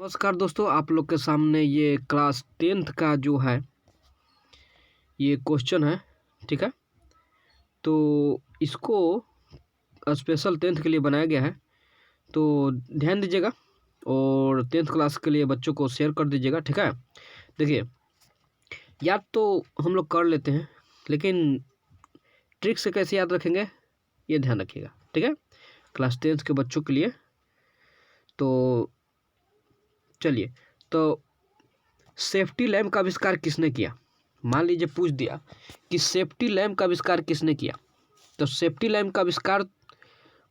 नमस्कार दोस्तों, आप लोग के सामने ये क्लास 10th का जो है ये क्वेश्चन है। ठीक है, तो इसको स्पेशल 10th के लिए बनाया गया है, तो ध्यान दीजिएगा और 10th क्लास के लिए बच्चों को शेयर कर दीजिएगा। ठीक है, देखिए याद तो हम लोग कर लेते हैं, लेकिन ट्रिक से कैसे याद रखेंगे ये ध्यान रखिएगा। ठीक है, क्लास 10th के बच्चों के लिए। तो चलिए, तो सेफ्टी लैम्प का आविष्कार किसने किया? मान लीजिए पूछ दिया कि सेफ्टी लैम्प का आविष्कार किसने किया, तो सेफ्टी लैम्प का आविष्कार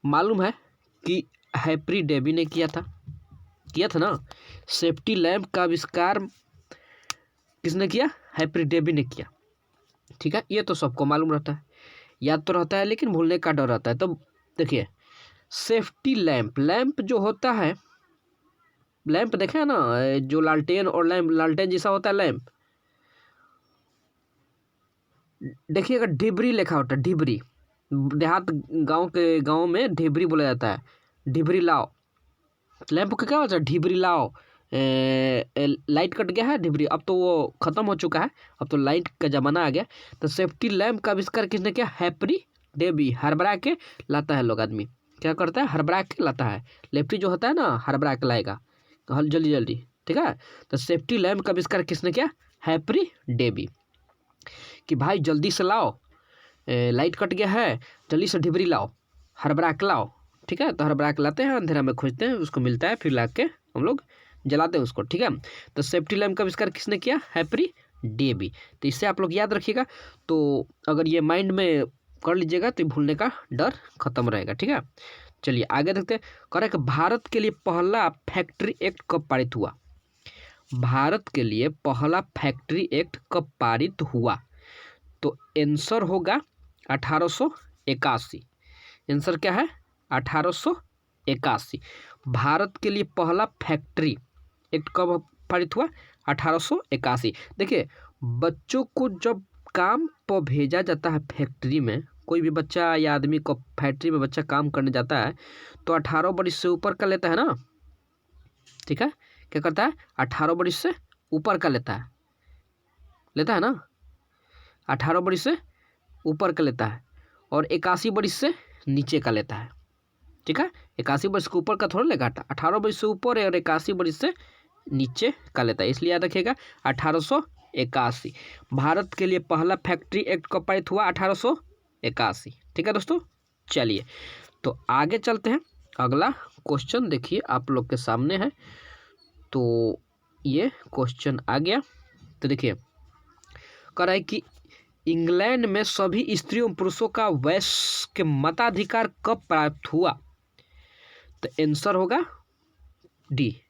मालूम है कि हैप्री डेवी ने किया था ना। सेफ्टी लैम्प का आविष्कार किसने किया? हैप्री डेवी ने किया। ठीक है, ये तो सबको मालूम रहता है, याद तो रहता है, लेकिन भूलने का डर रहता है। तो देखिए, सेफ्टी लैम्प जो होता है, लैंप देखे है ना, जो लालटेन और लालटेन जैसा होता है लैंप। देखिएगा ढिबरी लिखा होता है, ढिबरी। देहात गांव में ढिबरी बोला जाता है, ढिबरी लाओ। लैंप का क्या होता है? ढिबरी लाओ। लाइट कट गया है, ढिबरी। अब तो वो खत्म हो चुका है, अब तो लाइट का जमाना आ गया। तो सेफ्टी लैंप का आविष्कार किसने किया? हैप्री डेवी। हरबरा के लाता है लोग, आदमी क्या करता है? हरबरा के लाता है। लेफ्टी जो होता है ना, हरबरा के लाएगा जल्दी जल्दी। ठीक है, तो सेफ्टी लैम्प का आविष्कार किसने किया? हैप्री डेवी। कि भाई जल्दी से लाओ, लाइट कट गया है, जल्दी से ढिबरी लाओ, हरबराक लाओ। ठीक है, तो हरबराक लाते हैं, अंधेरा में खोजते हैं, उसको मिलता है, फिर ला के हम लोग जलाते हैं उसको। ठीक है, तो सेफ्टी लैम्प का आविष्कार किसने किया? हैप्री डेवी। तो इससे आप लोग याद रखिएगा। तो अगर ये माइंड में कर लीजिएगा तो भूलने का डर खत्म रहेगा। ठीक है, चलिए आगे देखते हैं। कह रहा है कि भारत के लिए पहला फैक्ट्री एक्ट कब पारित हुआ? भारत के लिए पहला फैक्ट्री एक्ट कब पारित हुआ? तो आंसर होगा 1881। आंसर क्या है? 1881। भारत के लिए पहला फैक्ट्री एक्ट कब पारित हुआ? 1881। देखिए, बच्चों को जब काम पर भेजा जाता है फैक्ट्री में, कोई भी बच्चा या आदमी को फैक्ट्री में बच्चा काम करने जाता है, तो 18 वर्ष से ऊपर का लेता है ना। ठीक है, क्या करता है? 18 वर्ष से ऊपर का लेता है ना। 18 वर्ष से ऊपर का लेता है, और 81 वर्ष से नीचे का लेता है। ठीक है, 81 वर्ष के ऊपर का थोड़ा लेगा, 18 वर्ष से ऊपर है और 81 वर्ष से नीचे का लेता है, इसलिए याद रखिएगा 1881। भारत के लिए पहला फैक्ट्री एक्ट कब पारित हुआ? 1881। ठीक है दोस्तों, चलिए तो आगे चलते हैं। अगला क्वेश्चन देखिए आप लोग के सामने है, तो ये क्वेश्चन आ गया। तो देखिए, कह रहा है कि इंग्लैंड में सभी स्त्रियों पुरुषों का वयस्क मताधिकार कब प्राप्त हुआ? तो आंसर होगा डी,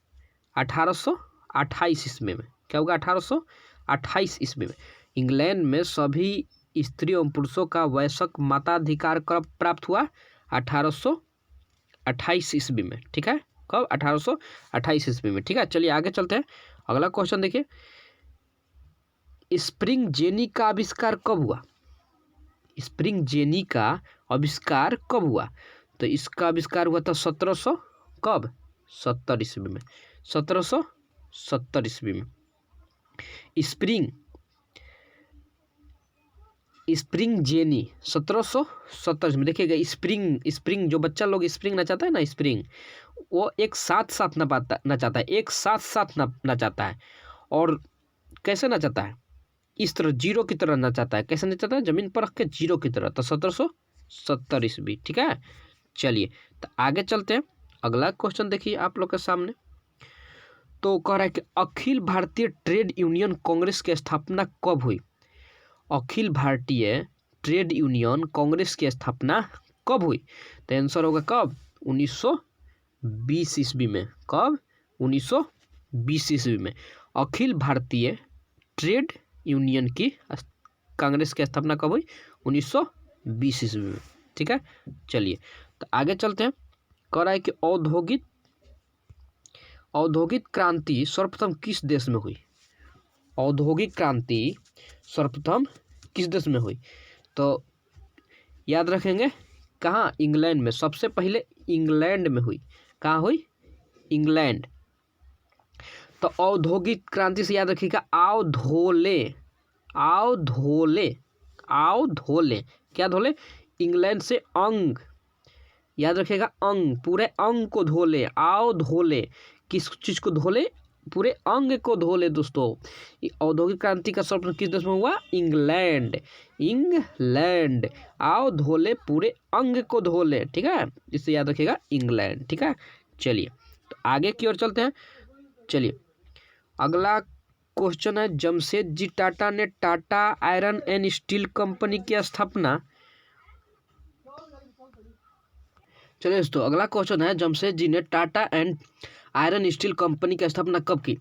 1828 ईस्वी में। क्या होगा? 1828 ईस्वी में इंग्लैंड में सभी स्त्रियों पुरुषों का वयस्क मताधिकार कब प्राप्त हुआ? 1828 ईस्वी में। ठीक है, कब? 1828 ईस्वी में। ठीक है, चलिए आगे चलते हैं। अगला क्वेश्चन देखिए, स्प्रिंग जेनी का आविष्कार कब हुआ? स्प्रिंग जेनी का आविष्कार कब हुआ? तो इसका आविष्कार हुआ था 1700 कब? 70 ईस्वी में। 1770 ईस्वी में स्प्रिंग जेनी 1770 में। देखिएगा, स्प्रिंग जो बच्चा लोग स्प्रिंग नचाता है ना, स्प्रिंग वो एक साथ साथ नचाता है, एक साथ साथ नचाता है। और कैसे नचाता है? इस तरह जीरो की तरह नचाता है। कैसे नचाता है? जमीन पर रख के जीरो की तरह। तो 1770 ईस्वी। ठीक है, चलिए तो आगे चलते हैं। अगला क्वेश्चन देखिए आप लोग के सामने। तो कह रहा है कि अखिल भारतीय ट्रेड यूनियन कांग्रेस की स्थापना कब हुई? अखिल भारतीय ट्रेड यूनियन कांग्रेस की स्थापना कब हुई? तो आंसर होगा कब? 1920 ईस्वी में। कब? 1920 ईस्वी में अखिल भारतीय ट्रेड यूनियन की कांग्रेस की स्थापना कब हुई? 1920 ईस्वी में। ठीक है, चलिए तो आगे चलते हैं। कह रहा है कि औद्योगिक क्रांति सर्वप्रथम किस देश में हुई? औद्योगिक क्रांति सर्वप्रथम किस देश में हुई? तो याद रखेंगे कहाँ? इंग्लैंड में। सबसे पहले इंग्लैंड में हुई। कहाँ हुई? इंग्लैंड। तो औद्योगिक क्रांति से याद रखिएगा अवधोले, अवधोले, अवधोले, क्या धोले? इंग्लैंड से अंग, याद रखिएगा अंग, पूरे अंग को धोले, अवधोले, किस चीज को धोले? पूरे अंग को धोले दोस्तों। औद्योगिक क्रांति का सर्वप्रथम किस देश में हुआ? इंग्लैंड, इंग्लैंड, अवधोले पूरे अंग को धोले, ठीक है, इससे याद रखिएगा इंग्लैंड, ठीक है। चलिए तो आगे की ओर चलते हैं। चलिए अगला क्वेश्चन है, जमशेद जी टाटा ने Tata iron and steel company की स्थापना, चलिए दोस्तों अगला क्वेश्चन है, जमशेद जी ने Tata and iron steel company की स्थापना कब की?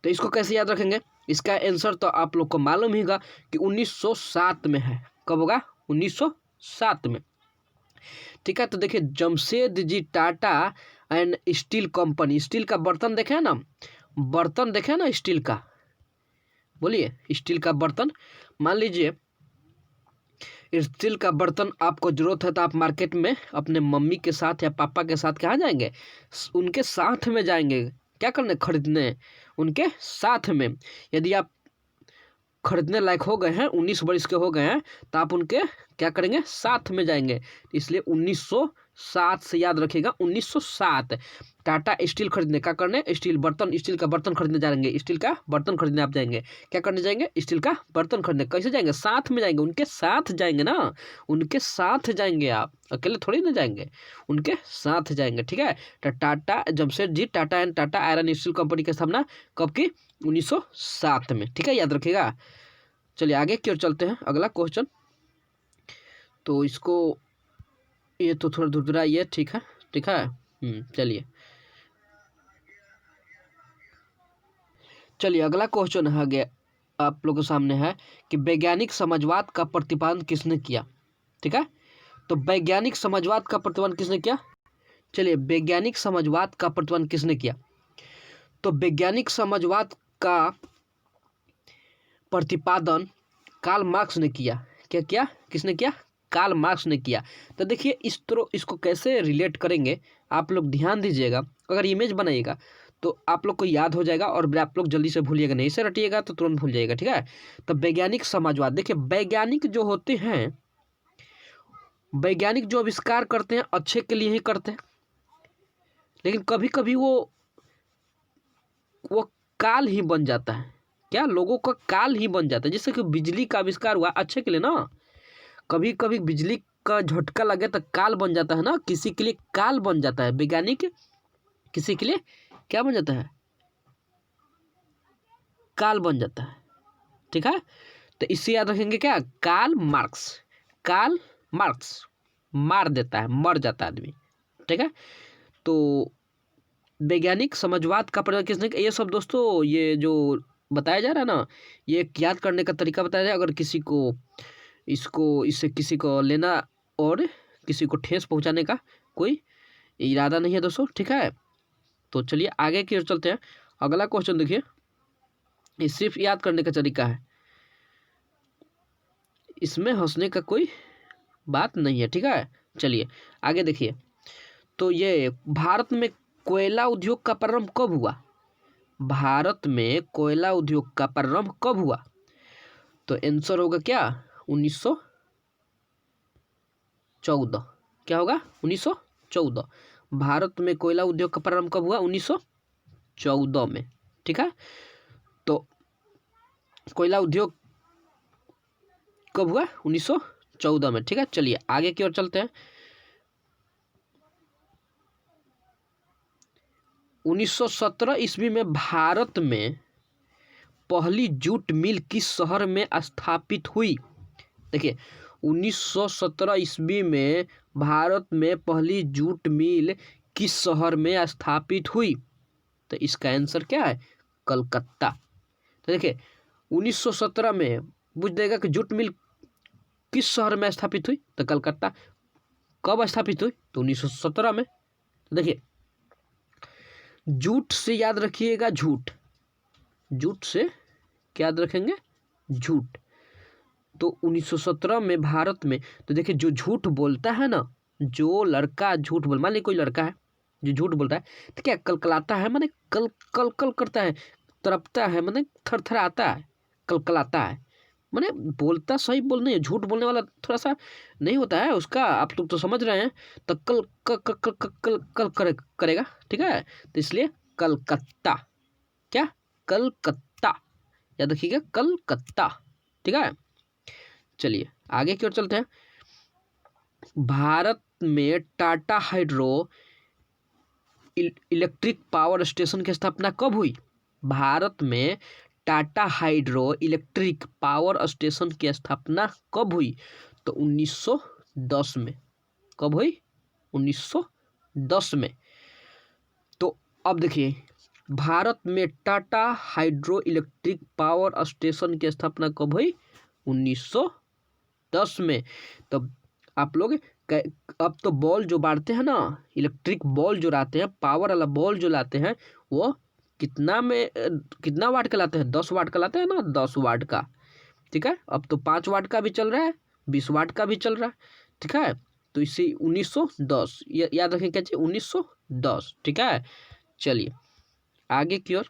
तो इसको कैसे याद रखेंगे? इसका आंसर तो आप लोग को मालूम ही होगा कि 1907 में है। कब होगा? 1907 में, ठीक है। तो देखिए Jamshed ji Tata and steel company, steel का बर्तन देखे हैं ना, बर्तन देखे हैं ना स्टील का, बोलिए स्टील का बर्तन। मान लीजिए स्टील का बर्तन आपको जरूरत है तो आप मार्केट में अपने मम्मी के साथ या पापा के साथ कहाँ जाएंगे? उनके साथ में जाएंगे, क्या करने? खरीदने, उनके साथ में। यदि आप खरीदने लायक हो गए हैं, 19 वर्ष के हो गए हैं, तो आप उनके क्या करेंगे? साथ में जाएंगे। इसलिए 1907 से याद रखिएगा, 1907 टाटा स्टील खरीदने, क्या करने? स्टील बर्तन, स्टील का बर्तन खरीदने जाएंगे, स्टील का बर्तन खरीदने आप जाएंगे। क्या करने जाएंगे? स्टील का बर्तन खरीदने। कैसे जाएंगे? साथ में जाएंगे, उनके साथ जाएंगे ना, उनके साथ जाएंगे, आप अकेले थोड़ी ना जाएंगे, उनके साथ जाएंगे, ठीक है। तो Tata Jamshed ji Tata and Tata iron steel company की स्थापना कब की? 1907 में, ठीक है, याद रखिएगा। चलिए आगे की ओर चलते हैं। अगला क्वेश्चन, तो इसको, ये तो थोड़ा धुरधुरा, ये ठीक है, ठीक है। चलिए चलिए अगला क्वेश्चन है आगे आप लोगों के सामने है कि वैज्ञानिक समाजवाद का प्रतिपादन किसने किया? ठीक है, तो वैज्ञानिक समाजवाद का प्रतिपादन किसने किया? चलिए वैज्ञानिक समाजवाद का प्रतिपादन किसने किया? तो वैज्ञानिक समाजवाद का प्रतिपादन कार्ल मार्क्स ने किया। क्या किया? किसने किया? कार्ल मार्क्स ने किया। तो देखिए इस तरह इसको कैसे रिलेट करेंगे, आप लोग ध्यान दीजिएगा। अगर इमेज बनाइएगा तो आप लोग को याद हो जाएगा और आप लोग जल्दी से भूलिएगा नहीं, इसे रटिएगा तो तुरंत भूल जाएगा, ठीक है। तो वैज्ञानिक समाजवाद, देखिए वैज्ञानिक जो होते हैं, वैज्ञानिक जो आविष्कार करते हैं अच्छे के लिए ही करते हैं, लेकिन कभी कभी वो काल ही बन जाता है। क्या? लोगों का काल ही बन जाता है। जैसे कि बिजली का आविष्कार हुआ अच्छे के लिए ना, कभी कभी बिजली का झटका लगे तो काल बन जाता है ना, किसी के लिए काल बन जाता है। वैज्ञानिक किसी के लिए क्या बन जाता है? काल बन जाता है, ठीक है। तो इससे याद रखेंगे क्या? कार्ल मार्क्स, कार्ल मार्क्स मार देता है, मर जाता है आदमी, ठीक है। तो वैज्ञानिक समाजवाद का प्रयोग किसने? ये सब दोस्तों ये जो बताया जा रहा है ना, ये याद करने का तरीका बताया जाए। अगर किसी को इससे किसी को लेना और किसी को ठेस पहुंचाने का कोई इरादा नहीं है दोस्तों, ठीक है। तो चलिए आगे की ओर चलते हैं। अगला क्वेश्चन देखिए, ये सिर्फ याद करने का तरीका है, इसमें हंसने का कोई बात नहीं है, ठीक है। चलिए आगे देखिए, तो ये भारत में कोयला उद्योग का प्रारंभ कब हुआ? भारत में कोयला उद्योग का प्रारंभ कब हुआ? तो आंसर होगा क्या? 1914। क्या होगा? 1914। भारत में कोयला उद्योग का प्रारंभ कब हुआ? 1914 में, ठीक है। तो कोयला उद्योग कब हुआ? 1914 में, ठीक है। चलिए आगे की ओर चलते हैं। 1917 ईस्वी में भारत में पहली जूट मिल किस शहर में स्थापित हुई? देखिए 1917 ईस्वी में भारत में पहली जूट मिल किस शहर में स्थापित हुई? तो इसका आंसर क्या है? कलकत्ता। तो देखिए 1917 में पूछ देगा कि जूट मिल किस शहर में स्थापित हुई? तो कलकत्ता। कब स्थापित हुई? तो 1917 में। तो देखिए जूट से याद रखिएगा झूठ, जूट से क्या याद रखेंगे? झूठ। तो 1917 में भारत में, तो देखिए जो झूठ बोलता है ना, जो लड़का झूठ बोल, मान लीजिए कोई लड़का है जो झूठ बोल रहा है तो क्या कलकलाता है माने कल कल कल करता है, तड़पता है माने थरथराता है, कलकलाता है माने बोलता सही बोल नहीं है, झूठ बोलने वाला थोड़ा सा नहीं होता है उसका, आप लोग तो समझ रहे हैं। तो कल कल कल कल कल, कल, कल करेगा, ठीक है। तो इसलिए कलकत्ता, क्या कलकत्ता, याद रखिएगा कलकत्ता, ठीक है। चलिए आगे की ओर चलते हैं। भारत में Tata hydro electric power station की स्थापना कब हुई? भारत में Tata hydro electric power station की स्थापना कब हुई? तो 1910 में। कब हुई? 1910 में। तो अब देखिए, भारत में Tata hydro electric power station की स्थापना कब हुई? 1910 में। तो आप लोग अब तो बॉल जो बांटते हैं ना, इलेक्ट्रिक बॉल जो लाते हैं, पावर वाला बॉल जो लाते हैं, वो कितना वाट का लाते हैं? 10 वाट का लाते हैं ना, 10 वाट का, ठीक है। अब तो 5 वाट का भी चल रहा है, 20 वाट का भी चल रहा है, ठीक है। तो इसे 1910 याद रखें, क्या चाहिए? 1910, ठीक है। चलिए आगे की ओर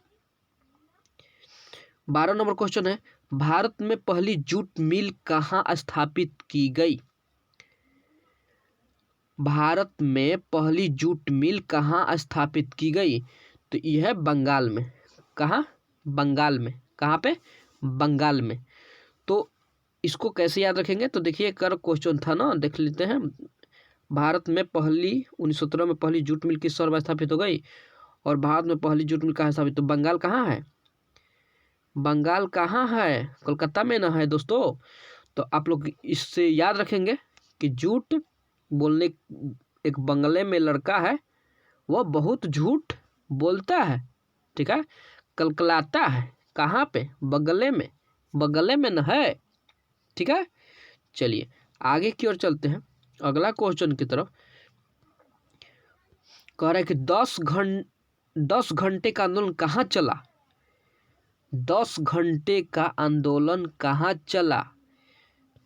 12 नंबर क्वेश्चन है, भारत में पहली जूट मिल कहाँ स्थापित की गई? भारत में पहली जूट मिल कहाँ स्थापित की गई? तो यह है बंगाल में। कहाँ? बंगाल में। कहाँ पे? बंगाल में। तो इसको कैसे याद रखेंगे? तो देखिए कर क्वेश्चन था ना, देख लेते हैं। भारत में पहली 1917 में पहली जूट मिल किस शहर में स्थापित हो गई? और भारत में पहली जूट मिल कहाँ स्थापित? तो बंगाल कहाँ है? बंगाल कहाँ है? कोलकाता में ना है दोस्तों। तो आप लोग इससे याद रखेंगे कि जूट बोलने, एक बंगले में लड़का है, वह बहुत झूठ बोलता है, ठीक है, कलकलाता है। कहाँ पे? बगले में। बगले में न है, ठीक है। चलिए आगे की ओर चलते हैं, अगला क्वेश्चन की तरफ। कह रहा है कि 10 घंटे का आंदोलन कहाँ चला? 10 घंटे का आंदोलन कहाँ चला?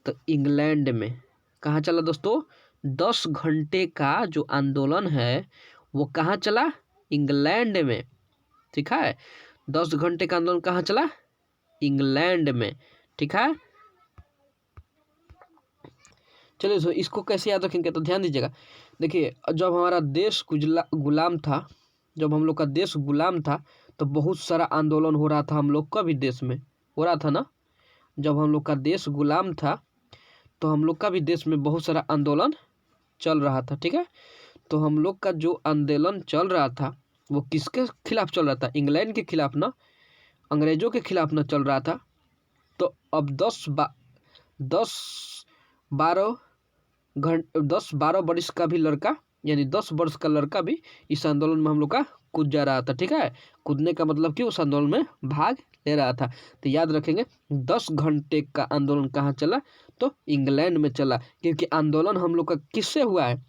तो इंग्लैंड में। कहाँ चला दोस्तों? 10 घंटे का जो आंदोलन है वो कहाँ चला? इंग्लैंड में, ठीक है। 10 घंटे का आंदोलन कहाँ चला? इंग्लैंड में, ठीक है। चलिए तो इसको कैसे याद रखेंगे? तो ध्यान दीजिएगा। देखिए जब हमारा देश गुलाम था, जब हम लोग का देश गुलाम था, तो बहुत सारा आंदोलन हो रहा था हम लोग का भी देश में, हो रहा था ना। जब हम लोग का देश गुलाम था तो हम लोग का भी देश में बहुत सारा आंदोलन चल रहा था, ठीक है। तो हम लोग का जो आंदोलन चल रहा था वो किसके खिलाफ चल रहा था? इंग्लैंड के खिलाफ ना, अंग्रेजों के खिलाफ ना चल रहा था। तो अब 10-12 वर्ष का भी लड़का, यानी 10 वर्ष का लड़का भी इस आंदोलन में हम लोग का कूद जा रहा था, ठीक है। कूदने का मतलब कि उस आंदोलन में भाग ले रहा था। तो याद रखेंगे 10 घंटे का आंदोलन कहाँ चला? तो इंग्लैंड में चला, क्योंकि आंदोलन हम लोग का किससे हुआ है?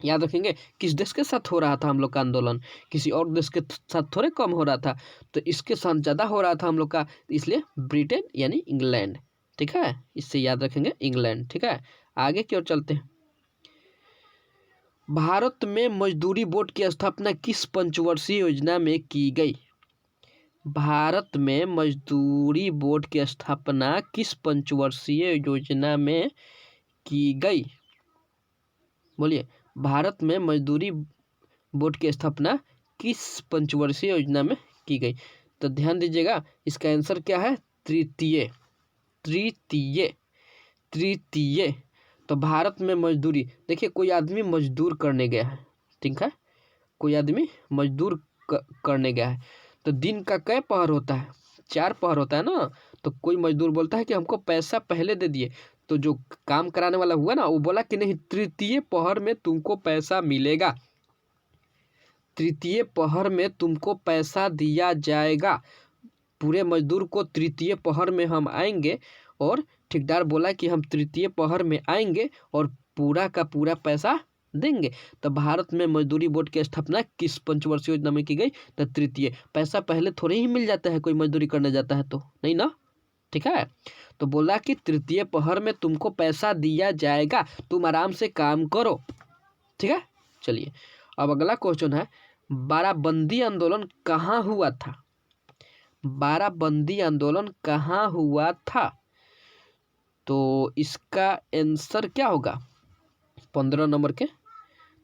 याद रखेंगे किस देश के साथ हो रहा था हम लोग का आंदोलन? किसी और देश के साथ थोड़े कम हो रहा था, तो इसके साथ ज़्यादा हो रहा था हम लोग का, इसलिए ब्रिटेन यानी इंग्लैंड, ठीक है। इससे याद रखेंगे इंग्लैंड, ठीक है। आगे की ओर चलते हैं। भारत में मजदूरी बोर्ड की स्थापना किस पंचवर्षीय योजना में की गई? भारत में मजदूरी बोर्ड की स्थापना किस पंचवर्षीय योजना में की गई? बोलिए, भारत में मजदूरी बोर्ड की स्थापना किस पंचवर्षीय योजना में की गई? तो ध्यान दीजिएगा, इसका आंसर क्या है? तृतीय। तृतीय, तृतीय। तो भारत में मजदूरी, देखिए कोई आदमी मजदूर करने गया है, ठीक है, कोई आदमी मजदूर करने गया है, तो दिन का कै पहर होता है? 4 पहर होता है ना। तो कोई मजदूर बोलता है कि हमको पैसा पहले दे दिए, तो जो काम कराने वाला हुआ ना, वो बोला कि नहीं, तृतीय पहर में तुमको पैसा मिलेगा, तृतीय पहर में तुमको पैसा दिया जाएगा। पूरे मजदूर को तृतीय पहर में हम आएंगे, और ठेकेदार बोला कि हम तृतीय पहर में आएंगे और पूरा का पूरा पैसा देंगे। तो भारत में मजदूरी बोर्ड की स्थापना किस पंचवर्षीय योजना में की गई? तो तृतीय। पैसा पहले थोड़े ही मिल जाता है, कोई मजदूरी करने जाता है तो, नहीं ना, ठीक है। तो बोला कि तृतीय पहर में तुमको पैसा दिया जाएगा, तुम आराम से काम करो, ठीक है। चलिए अब अगला क्वेश्चन है, बाराबंदी आंदोलन कहाँ हुआ था? बाराबंदी आंदोलन कहाँ हुआ था? तो इसका आंसर क्या होगा 15 नंबर के?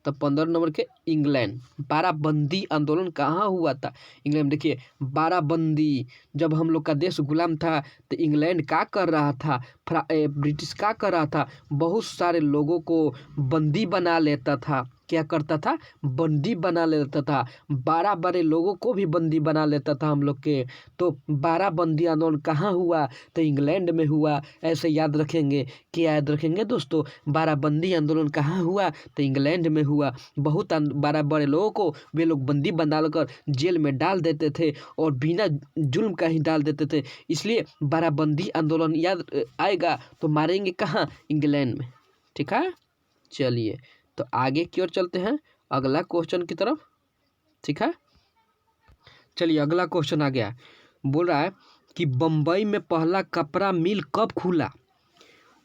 तो 15 नंबर के इंग्लैंड। बाराबंदी आंदोलन कहाँ हुआ था? इंग्लैंड। देखिए बाराबंदी, जब हम लोग का देश गुलाम था तो इंग्लैंड क्या कर रहा था, ब्रिटिश क्या कर रहा था, बहुत सारे लोगों को बंदी बना लेता था। क्या करता था? बंदी बना लेता था। 12 बड़े लोगों को भी बंदी बना लेता था हम लोग के। तो बाराबंदी आंदोलन कहाँ हुआ? तो इंग्लैंड में हुआ। ऐसे याद रखेंगे। क्या याद रखेंगे दोस्तों? बाराबंदी आंदोलन कहाँ हुआ? तो इंग्लैंड में हुआ। बहुत 12 बड़े लोगों को वे लोग बंदी बना कर जेल में डाल देते थे और बिना जुल्म का ही डाल देते थे। इसलिए बाराबंदी आंदोलन याद आएगा तो मारेंगे कहाँ? इंग्लैंड में। ठीक है, चलिए तो आगे की ओर चलते हैं अगला क्वेश्चन की तरफ। ठीक है, चलिए अगला क्वेश्चन आ गया। बोल रहा है कि बम्बई में पहला कपड़ा मिल कब खुला?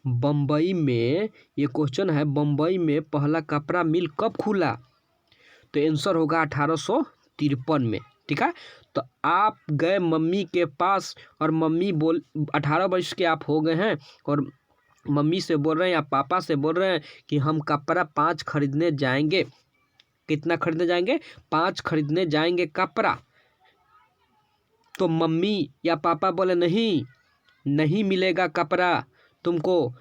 बम्बई में, ये क्वेश्चन है, बम्बई में पहला कपड़ा मिल कब खुला? तो आंसर होगा 1853 में। ठीक है, तो आप गए मम्मी के पास और मम्मी बोल 18 वर्ष के आप हो गए हैं और मम्मी से बोल रहे हैं या पापा से बोल रहे हैं कि हम कपड़ा 5 खरीदने जाएंगे। कितना खरीदने जाएंगे? 5 खरीदने जाएंगे कपड़ा। तो मम्मी या पापा बोले नहीं, नहीं मिलेगा कपड़ा तुमको,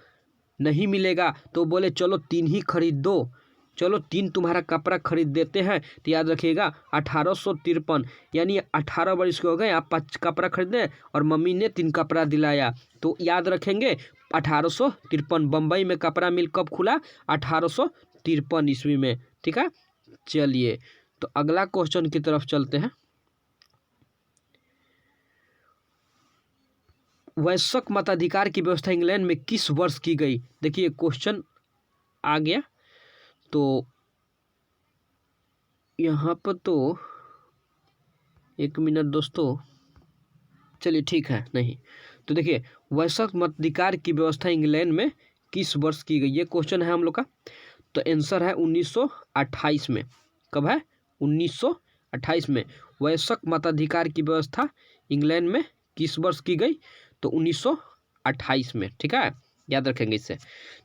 नहीं मिलेगा। तो बोले चलो 3 ही खरीद दो, चलो 3 तुम्हारा कपड़ा खरीद देते हैं। तो याद रखिएगा 1853, यानी 18 वर्ष के हो गए, आप 5 कपड़ा खरीदे और मम्मी ने 3 कपड़ा दिलाया। तो याद रखेंगे 1853। बम्बई में कपड़ा मिल कब खुला? 1853 ईस्वी में। ठीक है, चलिए तो अगला क्वेश्चन की तरफ चलते हैं। वयस्क मताधिकार की व्यवस्था इंग्लैंड में किस वर्ष की गई? देखिए क्वेश्चन आ गया तो यहाँ पर तो 1 मिनट दोस्तों, चलिए ठीक है, नहीं तो देखिए वयस्क मताधिकार की व्यवस्था इंग्लैंड में किस वर्ष की गई, ये क्वेश्चन है हम लोग का। तो आंसर है 1928 में। कब है? 1928 में वयस्क मताधिकार की व्यवस्था इंग्लैंड में किस वर्ष की गई? तो 1928 में। ठीक है, याद रखेंगे इससे।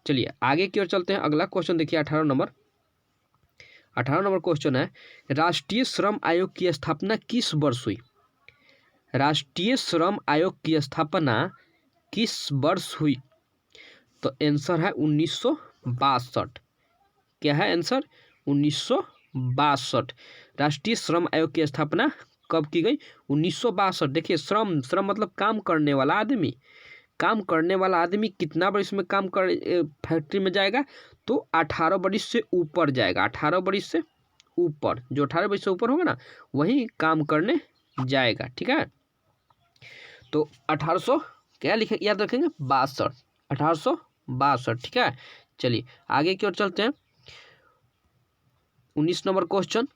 चलिए आगे की ओर चलते हैं। अगला क्वेश्चन देखिए 18 नंबर क्वेश्चन है, राष्ट्रीय श्रम आयोग की स्थापना किस वर्ष हुई? राष्ट्रीय श्रम आयोग की स्थापना किस वर्ष हुई? तो आंसर है 1962। क्या है आंसर? 1962। राष्ट्रीय श्रम आयोग की स्थापना कब की गई? 1962। देखिए श्रम, श्रम मतलब काम करने वाला आदमी। काम करने वाला आदमी कितना वर्ष में काम कर फैक्ट्री में जाएगा? तो 18 वर्ष से ऊपर जाएगा। 18 वर्ष से ऊपर, जो 18 वर्ष से ऊपर होगा ना वही काम करने जाएगा। ठीक है, तो 1800 क्या लिखे, याद रखेंगे 62, 1862। ठीक है, चलिए आगे की ओर चलते हैं। 19 नंबर क्वेश्चन,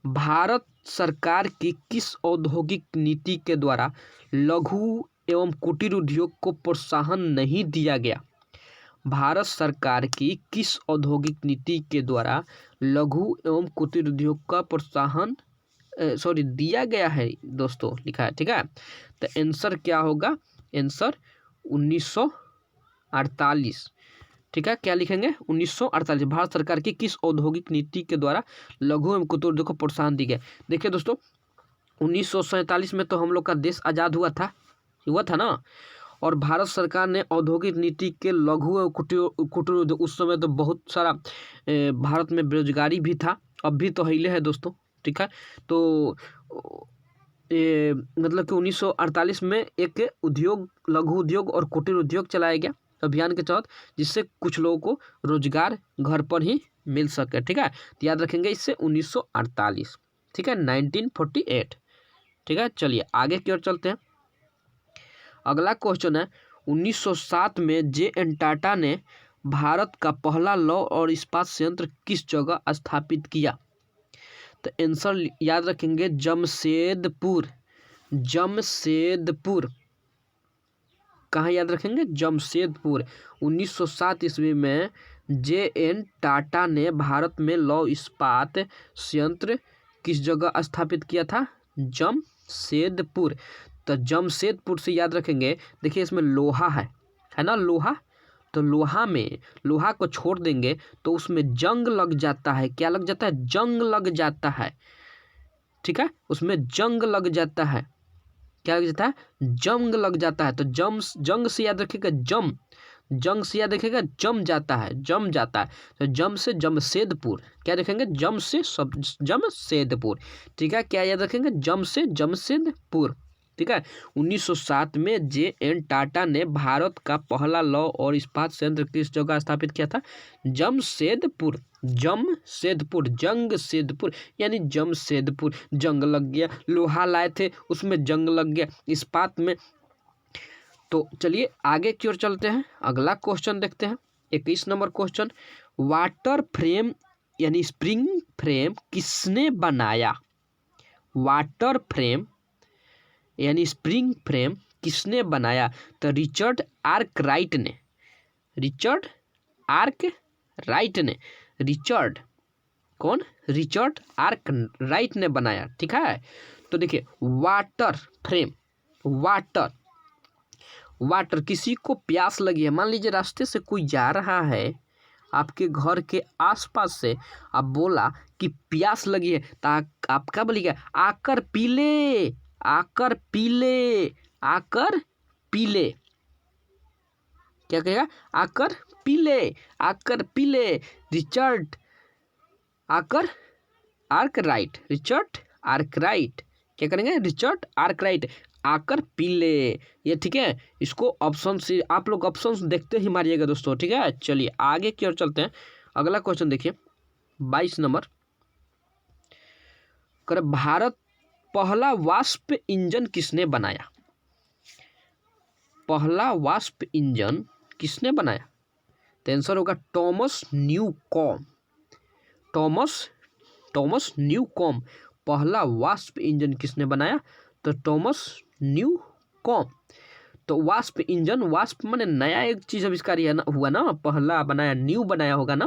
भारत सरकार की किस औद्योगिक नीति के द्वारा लघु एवं कुटीर उद्योग को प्रोत्साहन नहीं दिया गया? भारत सरकार की किस औद्योगिक नीति के द्वारा लघु एवं कुटीर उद्योग का प्रोत्साहन दिया गया है दोस्तों, लिखा है। ठीक है, तो आंसर क्या होगा? आंसर 1948। ठीक है, क्या लिखेंगे? 1948। भारत सरकार की किस औद्योगिक नीति के द्वारा लघु एवं कुटीर उद्योग को प्रोत्साहन दिया गया? देखिए दोस्तों 1947 में तो हम लोग का देश आज़ाद हुआ था ना, और भारत सरकार ने औद्योगिक नीति के लघु एवं कुटीर उद्योग, उस समय तो बहुत सारा भारत में बेरोजगारी भी था, अब भी तो हिले है दोस्तों। ठीक है, तो मतलब कि 1948 में एक उद्योग, लघु उद्योग और कुटीर उद्योग चलाया गया अभियान के तहत, जिससे कुछ लोगों को रोजगार घर पर ही मिल सके। ठीक है, तो याद रखेंगे इससे 1948। ठीक है, 1948। ठीक है, चलिए आगे की ओर चलते हैं। अगला क्वेश्चन है, 1907 में जे.एन. टाटा ने भारत का पहला लौह और इस्पात संयंत्र किस जगह स्थापित किया? तो आंसर याद रखेंगे जमशेदपुर। जमशेदपुर, कहाँ याद रखेंगे? जमशेदपुर। 1907 ईस्वी में JN टाटा ने भारत में लौह इस्पात संयंत्र किस जगह स्थापित किया था? जमशेदपुर। तो जमशेदपुर से याद रखेंगे, देखिए इसमें लोहा है ना, लोहा, तो लोहा को छोड़ देंगे तो उसमें जंग लग जाता है। क्या लग जाता है? जंग लग जाता है, ठीक है, उसमें जंग लग जाता है। क्या लग जाता है? जंग लग जाता है। तो जंग से याद रखिएगा जंग से याद रखिएगा जम जाता है, जम जाता है। तो जम से जमशेदपुर, क्या रखेंगे? जम से जमशेदपुर, ठीक है। क्या याद रखेंगे? जम से जमशेदपुर, ठीक है। 1907 में JN टाटा ने भारत का पहला लौह और इस्पात संयंत्र किस जगह स्थापित किया था? जमशेदपुर, जंगशेदपुर यानी जमशेदपुर। जंग लग गया, लोहा लाए थे उसमें जंग लग गया, इस्पात में। तो चलिए आगे की ओर चलते हैं, अगला क्वेश्चन देखते हैं। 21 नंबर क्वेश्चन, वाटर फ्रेम यानी स्प्रिंग फ्रेम किसने बनाया? वाटर फ्रेम यानी स्प्रिंग फ्रेम किसने बनाया? तो रिचर्ड आर्कराइट ने, रिचर्ड आर्कराइट ने बनाया, ठीक है। तो देखिए वाटर फ्रेम, वाटर किसी को प्यास लगी है, मान लीजिए रास्ते से कोई जा रहा है आपके घर के आसपास से, आप बोला कि प्यास लगी है, तो आप क्या बोलिएगा? आकर पी ले, आकर पी ले, आकर पी ले। क्या कहेगा? आकर पी ले, आकर पी ले। रिचर्ड आर्कराइट, रिचर्ड आर्कराइट क्या करेंगे? रिचर्ड आर्कराइट, आकर पी ले, ये ठीक है। इसको ऑप्शन से आप लोग ऑप्शन देखते ही मारिएगा दोस्तों, ठीक है। चलिए आगे की ओर चलते हैं, अगला क्वेश्चन देखिए 22 नंबर, कर भारत पहला वाष्प इंजन किसने बनाया? पहला वाष्प इंजन किसने बनाया? तो आंसर होगा थॉमस न्यूकॉम, थॉमस न्यूकॉम। पहला वाष्प इंजन किसने बनाया? तो थॉमस न्यूकॉम। तो वाष्प इंजन, वाष्प माने नया एक चीज आविष्कार हुआ ना, पहला बनाया, न्यू बनाया होगा ना,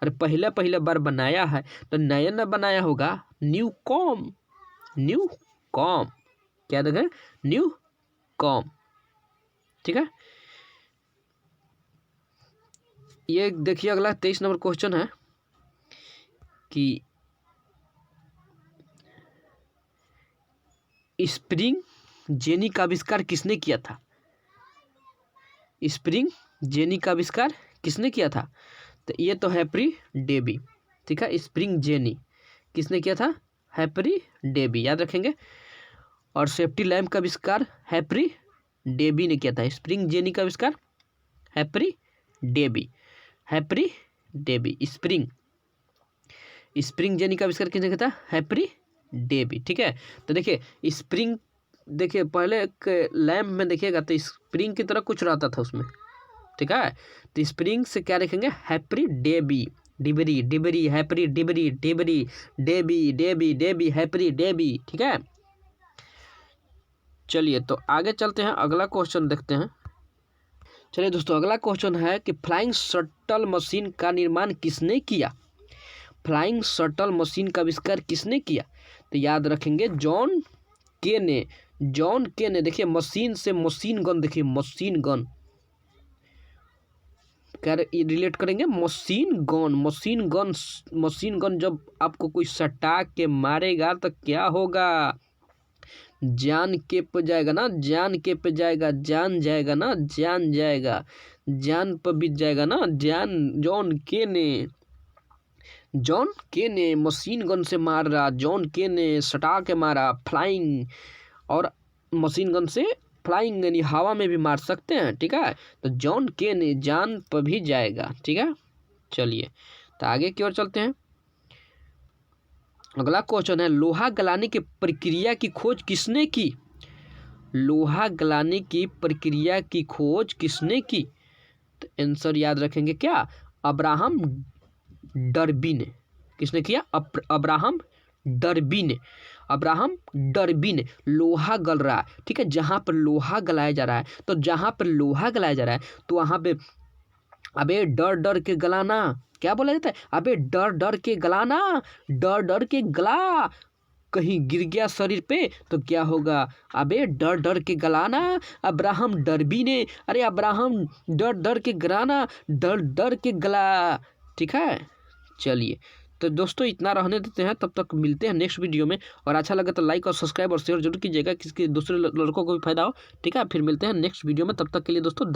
अरे पहले बार बनाया है तो नया न बनाया होगा, न्यूकॉम, क्या देखें? न्यूकॉम, ठीक है। ये देखिए अगला 23 नंबर क्वेश्चन है कि स्प्रिंग जेनी का आविष्कार किसने किया था? स्प्रिंग जेनी का आविष्कार किसने किया था? तो ये तो हैप्री डेवी, ठीक है। स्प्रिंग जेनी किसने किया था? हैप्री डेवी, याद रखेंगे। और सेफ्टी लैम्प का आविष्कार हैप्री डेवी ने किया था। स्प्रिंग जेनी का आविष्कार हैप्री डेवी, स्प्रिंग जेनी का आविष्कार किसने किया था? हैप्री डेवी, ठीक है। तो देखिए स्प्रिंग, देखिए पहले एक लैम्प में देखिएगा तो स्प्रिंग की तरह कुछ रहता था उसमें, ठीक है। तो स्प्रिंग से क्या लिखेंगे? हैप्री डेवी, डिबरी हैप्री डिबरी, डेवी हैप्री डेवी, ठीक है। चलिए तो आगे चलते हैं, अगला क्वेश्चन देखते हैं। चलिए दोस्तों अगला क्वेश्चन है कि फ्लाइंग शटल मशीन का निर्माण किसने किया? फ्लाइंग शटल मशीन का आविष्कार किसने किया? तो याद रखेंगे जॉन के ने। देखिए मशीन से मशीन गन, देखिए मशीन गन क्या रिलेट करेंगे? मशीन गन जब आपको कोई सटा के मारेगा तो क्या होगा? जान के पे जाएगा ना, जान पर बीत जाएगा ना जान। जॉन के ने मशीन गन से मार रहा, जॉन के ने सटा के मारा, फ्लाइंग, और मशीन गन से फ्लाइंग यानी हवा में भी मार सकते हैं, ठीक है। तो जॉन के ने जान पर भी जाएगा, ठीक है। चलिए तो आगे की ओर चलते हैं, अगला क्वेश्चन है लोहा गलाने की प्रक्रिया की खोज किसने की? लोहा गलाने की प्रक्रिया की खोज किसने की? तो आंसर याद रखेंगे क्या? अब्राहम डर्बी ने। किसने किया? अब्राहम डर्बी ने। लोहा गल रहा है, ठीक है, जहां पर लोहा गलाया जा रहा है, तो जहां पर लोहा गलाया जा रहा है तो वहां पे अबे डर डर के गलाना, क्या बोला जाता है? अबे डर डर के गलाना, डर डर के गला, कहीं गिर गया शरीर पे तो क्या होगा? अबे डर डर के गलाना, अब्राहम डरबी ने, अरे अब्राहम डर डर के गलाना, डर डर के गला। ठीक है, चलिए तो दोस्तों इतना रहने देते हैं, तब तक मिलते हैं नेक्स्ट वीडियो में। और अच्छा लगे तो लाइक और सब्सक्राइब और शेयर जरूर कीजिएगा, किसी दूसरे लड़कों को भी फायदा हो। ठीक है, फिर मिलते हैं नेक्स्ट वीडियो में, तब तक के लिए दोस्तों।